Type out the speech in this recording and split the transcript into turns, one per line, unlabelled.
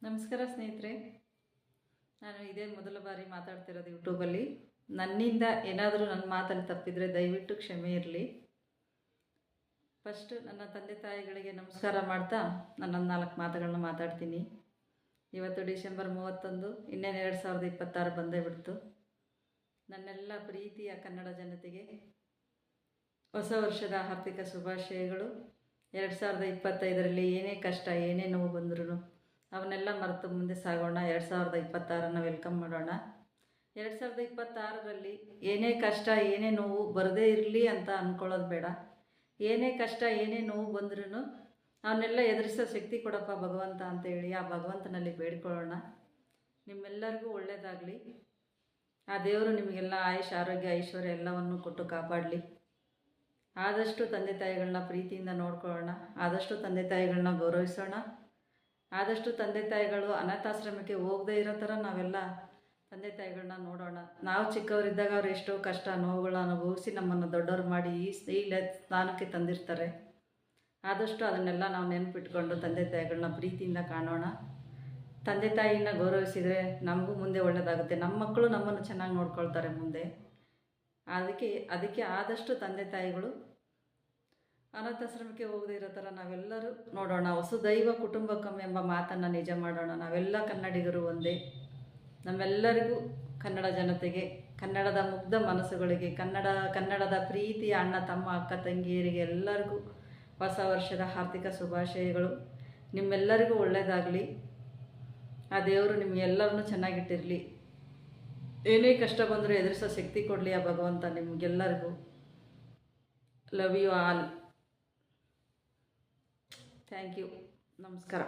ನಮಸ್ಕಾರ ಸ್ನೇಹಿತರೆ, ನಾನು ಇದೇ ಮೊದಲ ಬಾರಿ ಮಾತಾಡ್ತಿರೋದು ಯೂಟ್ಯೂಬಲ್ಲಿ. ನನ್ನಿಂದ ಏನಾದರೂ ನನ್ನ ಮಾತಲ್ಲಿ ತಪ್ಪಿದರೆ ದಯವಿಟ್ಟು ಕ್ಷಮೆ ಇರಲಿ. ಫಸ್ಟ್ ನನ್ನ ತಂದೆ ತಾಯಿಗಳಿಗೆ ನಮಸ್ಕಾರ ಮಾಡ್ತಾ ನಾನೊಂದು 4 ಮಾತುಗಳನ್ನ ಮಾತಾಡ್ತೀನಿ. ಇವತ್ತು ಡಿಸೆಂಬರ್ 31, ಇನ್ನೇನು 2026 ಬಂದೇ ಬಿಡ್ತು. ನನ್ನೆಲ್ಲ ಪ್ರೀತಿಯ ಕನ್ನಡ ಜನತೆಗೆ ಹೊಸ ವರ್ಷದ ಆರ್ಥಿಕ ಶುಭಾಶಯಗಳು. 2025ರಲ್ಲಿ ಏನೇ ಕಷ್ಟ ಏನೇ ನೋವು ಬಂದ್ರೂ ಅವನ್ನೆಲ್ಲ ಮರೆತು ಮುಂದೆ ಸಾಗೋಣ. 2026ನ ವೆಲ್ಕಮ್ ಮಾಡೋಣ. 2026ರಲ್ಲಿ ಏನೇ ಕಷ್ಟ ಏನೇ ನೋವು ಬರದೇ ಇರಲಿ ಅಂತ ಅಂದ್ಕೊಳ್ಳೋದು ಬೇಡ. ಏನೇ ಕಷ್ಟ ಏನೇ ನೋವು ಬಂದ್ರೂ ಅವನ್ನೆಲ್ಲ ಎದುರಿಸೋ ಶಕ್ತಿ ಕೊಡಪ್ಪ ಭಗವಂತ ಅಂತೇಳಿ ಆ ಭಗವಂತನಲ್ಲಿ ಬೇಡ್ಕೊಳ್ಳೋಣ. ನಿಮ್ಮೆಲ್ಲರಿಗೂ ಒಳ್ಳೆಯದಾಗಲಿ. ಆ ದೇವರು ನಿಮಗೆಲ್ಲ ಆಯುಷ್ ಆರೋಗ್ಯ ಐಶ್ವರ್ಯ ಎಲ್ಲವನ್ನು ಕೊಟ್ಟು ಕಾಪಾಡಲಿ. ಆದಷ್ಟು ತಂದೆ ತಾಯಿಗಳನ್ನ ಪ್ರೀತಿಯಿಂದ ನೋಡ್ಕೊಳ್ಳೋಣ. ಆದಷ್ಟು ತಂದೆ ತಾಯಿಗಳನ್ನ ಗೌರವಿಸೋಣ. ಆದಷ್ಟು ತಂದೆ ತಾಯಿಗಳು ಅನಾಥಾಶ್ರಮಕ್ಕೆ ಹೋಗದೇ ಇರೋ ಥರ ನಾವೆಲ್ಲ ತಂದೆ ತಾಯಿಗಳನ್ನ ನೋಡೋಣ. ನಾವು ಚಿಕ್ಕವರಿದ್ದಾಗ ಅವ್ರು ಎಷ್ಟೋ ಕಷ್ಟ ನೋವುಗಳನ್ನ ಅನುಭವಿಸಿ ನಮ್ಮನ್ನು ದೊಡ್ಡವ್ರು ಮಾಡಿ ಈ ಸ್ಥಾನಕ್ಕೆ ತಂದಿರ್ತಾರೆ. ಆದಷ್ಟು ಅದನ್ನೆಲ್ಲ ನಾವು ನೆನಪಿಟ್ಕೊಂಡು ತಂದೆ ತಾಯಿಗಳನ್ನ ಪ್ರೀತಿಯಿಂದ ಕಾಣೋಣ. ತಂದೆ ತಾಯಿನ ಗೌರವಿಸಿದರೆ ನಮಗೂ ಮುಂದೆ ಒಳ್ಳೆಯದಾಗುತ್ತೆ. ನಮ್ಮ ಮಕ್ಕಳು ನಮ್ಮನ್ನು ಚೆನ್ನಾಗಿ ನೋಡ್ಕೊಳ್ತಾರೆ ಮುಂದೆ. ಅದಕ್ಕೆ ಆದಷ್ಟು ತಂದೆ ತಾಯಿಗಳು ಅನಾಥಾಶ್ರಮಕ್ಕೆ ಹೋಗದೇ ಇರೋ ಥರ ನಾವೆಲ್ಲರೂ ನೋಡೋಣ. ವಸುದೈವ ಕುಟುಂಬಕಂ ಎಂಬ ಮಾತನ್ನು ನಿಜ ಮಾಡೋಣ. ನಾವೆಲ್ಲ ಕನ್ನಡಿಗರು ಒಂದೇ. ನಮ್ಮೆಲ್ಲರಿಗೂ, ಕನ್ನಡ ಜನತೆಗೆ, ಕನ್ನಡದ ಮುಗ್ಧ ಮನಸ್ಸುಗಳಿಗೆ, ಕನ್ನಡದ ಪ್ರೀತಿಯ ಅಣ್ಣ ತಮ್ಮ ಅಕ್ಕ ತಂಗಿಯರಿಗೆ ಎಲ್ಲರಿಗೂ ಹೊಸ ವರ್ಷದ ಆರ್ಥಿಕ ಶುಭಾಶಯಗಳು. ನಿಮ್ಮೆಲ್ಲರಿಗೂ ಒಳ್ಳೆಯದಾಗಲಿ. ಆ ದೇವರು ನಿಮಗೆಲ್ಲರನ್ನೂ ಚೆನ್ನಾಗಿಟ್ಟಿರಲಿ. ಏನೇ ಕಷ್ಟ ಬಂದರೂ ಎದುರಿಸೋ ಶಕ್ತಿ ಕೊಡಲಿ ಆ ಭಗವಂತ ನಿಮಗೆಲ್ಲರಿಗೂ. Love you all. Thank you. ನಮಸ್ಕಾರ.